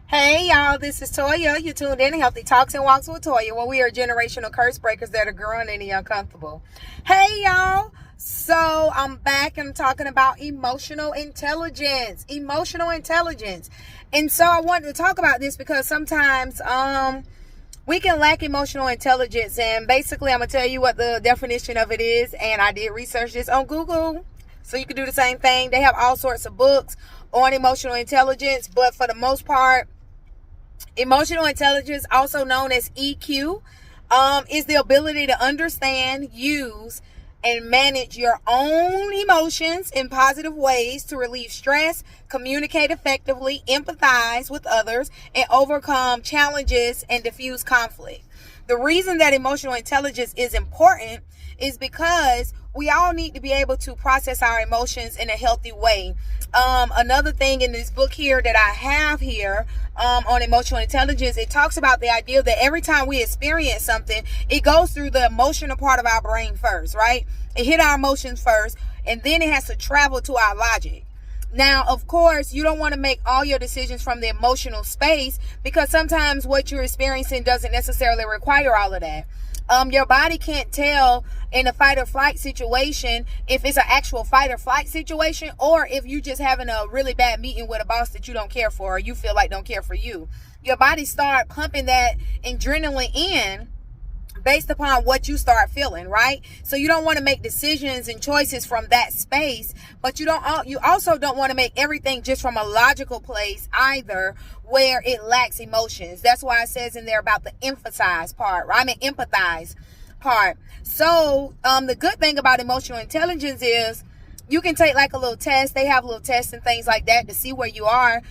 Hey y'all, this is Toya. You tuned in to Healthy Talks and Walks with Toya, where we are generational curse breakers that are growing any uncomfortable. Hey y'all, so I'm back and I'm talking about emotional intelligence. And so I wanted to talk about this because sometimes we can lack emotional intelligence, and basically I'm gonna tell you what the definition of it is. And I did research this on Google, so you can do the same thing. They have all sorts of books on emotional intelligence, but for the most part, emotional intelligence, also known as EQ, is the ability to understand, use, and manage your own emotions in positive ways to relieve stress, communicate effectively, empathize with others, and overcome challenges and diffuse conflict. The reason that emotional intelligence is important is because we all need to be able to process our emotions in a healthy way. Another thing in this book here that I have here on emotional intelligence, it talks about the idea that every time we experience something, it goes through the emotional part of our brain first, right? It hit our emotions first, and then it has to travel to our logic. Now, of course, you don't want to make all your decisions from the emotional space, because sometimes what you're experiencing doesn't necessarily require all of that. Your body can't tell in a fight or flight situation if it's an actual fight or flight situation, or if you just having a really bad meeting with a boss that you don't care for, or you feel like don't care for you. Your body start pumping that adrenaline in based upon what you start feeling, right? So you don't want to make decisions and choices from that space, but you also don't want to make everything just from a logical place either, where it lacks emotions. That's why it says in there about the empathize part. So the good thing about emotional intelligence is you can take like a little test. They have little tests and things like that to see where you are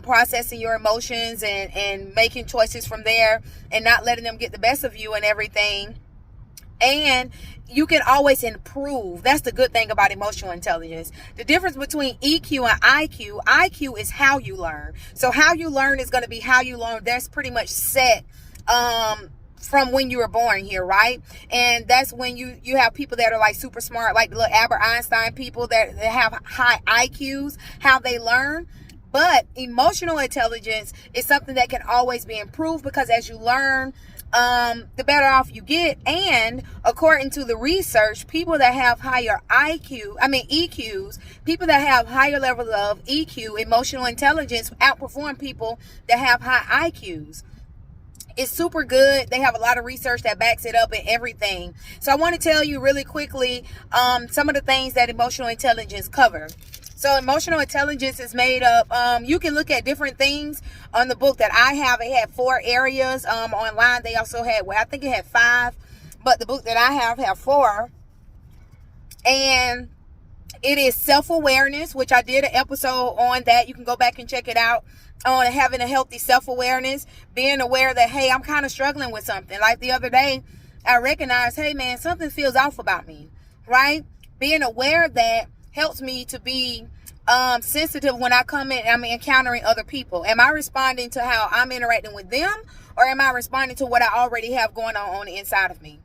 processing your emotions and making choices from there and not letting them get the best of you and everything. And you can always improve. That's the good thing about emotional intelligence. The difference between EQ and IQ is how you learn. So how you learn is going to be how you learn. That's pretty much set from when you were born here, right? And that's when you have people that are like super smart, like the little Albert Einstein people that have high IQs, how they learn. But emotional intelligence is something that can always be improved, because as you learn, the better off you get. And according to the research, people that have higher EQs, people that have higher levels of EQ, emotional intelligence, outperform people that have high IQs. It's super good. They have a lot of research that backs it up and everything. So I want to tell you really quickly some of the things that emotional intelligence covers. So emotional intelligence is made up, you can look at different things on the book that I have. It had 4 areas. Online they also had, I think it had 5, but the book that I have 4. And it is self-awareness, which I did an episode on that. You can go back and check it out, on having a healthy self-awareness, being aware that, hey, I'm kind of struggling with something. Like the other day, I recognized, hey man, something feels off about me, right? Being aware of that helps me to be sensitive when I come in and I'm encountering other people. Am I responding to how I'm interacting with them, or am I responding to what I already have going on the inside of me?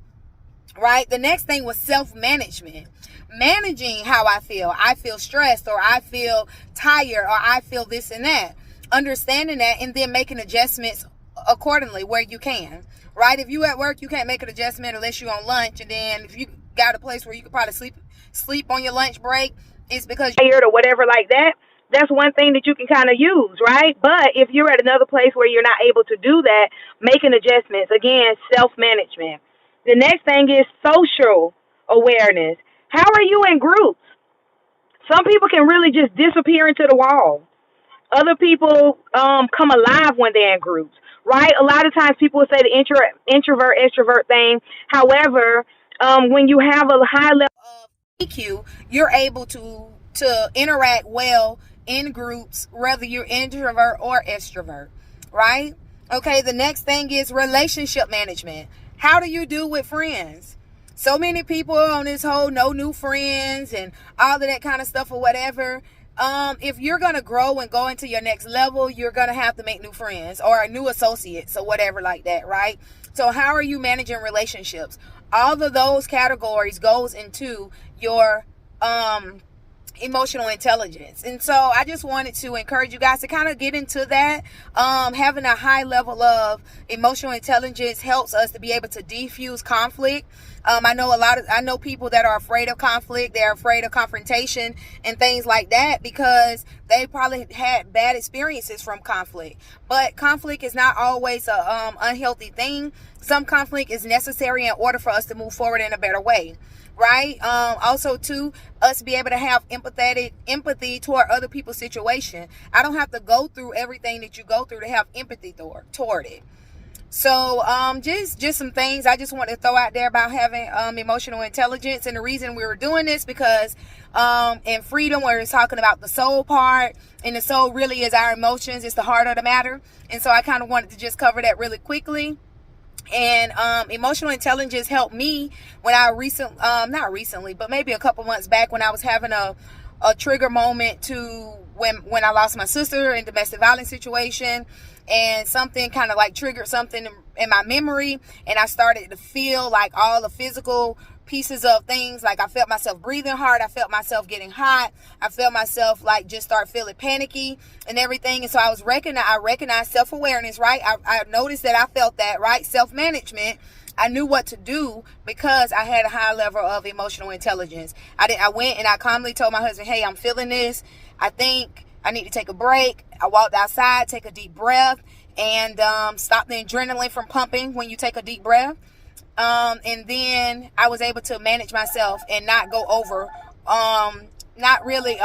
Right? The next thing was self-management. Managing how I feel. I feel stressed, or I feel tired, or I feel this and that. Understanding that, and then making adjustments accordingly where you can. Right? If you at work, you can't make an adjustment unless you're on lunch. And then if you got a place where you could probably sleep on your lunch break, it's because you're tired or whatever like that. That's one thing that you can kind of use, right? But if you're at another place where you're not able to do that, making adjustments. Again, self-management. The next thing is social awareness. How are you in groups? Some people can really just disappear into the wall. Other people come alive when they're in groups, right? A lot of times people will say the introvert, extrovert thing. However, when you have a high level of EQ, you're able to interact well in groups, whether you're introvert or extrovert, right? Okay, the next thing is relationship management. How do you do with friends? So many people on this whole no new friends and all of that kind of stuff or whatever. If you're going to grow and go into your next level, you're going to have to make new friends or new associates or whatever like that, right? So how are you managing relationships? All of those categories goes into your emotional intelligence. And so I just wanted to encourage you guys to kind of get into that. Having a high level of emotional intelligence helps us to be able to defuse conflict. I know people that are afraid of conflict. They're afraid of confrontation and things like that because they probably had bad experiences from conflict. But conflict is not always a unhealthy thing. Some conflict is necessary in order for us to move forward in a better way. Right? Also too, us be able to have empathy toward other people's situation. I don't have to go through everything that you go through to have empathy toward it. So just some things I just want to throw out there about having emotional intelligence. And the reason we were doing this because in freedom, where it's talking about the soul part, and the soul really is our emotions, it's the heart of the matter. And so I kind of wanted to just cover that really quickly. And emotional intelligence helped me when I not recently, but maybe a couple months back, when I was having a trigger moment to when I lost my sister in domestic violence situation, and something kind of like triggered something in my memory, and I started to feel like all the physical pieces of things. Like I felt myself breathing hard, I felt myself getting hot, I felt myself like just start feeling panicky and everything. And so I recognized self-awareness, right? I noticed that I felt that, right? Self-management. I knew what to do because I had a high level of emotional intelligence. I went and I calmly told my husband, hey, I'm feeling this. I think I need to take a break. I walked outside, take a deep breath, and stop the adrenaline from pumping when you take a deep breath. And then I was able to manage myself and not go over, not really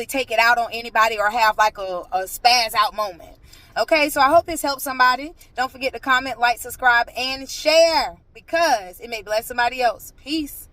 take it out on anybody or have like a spaz out moment. Okay, so I hope this helps somebody. Don't forget to comment, like, subscribe, and share because it may bless somebody else. Peace.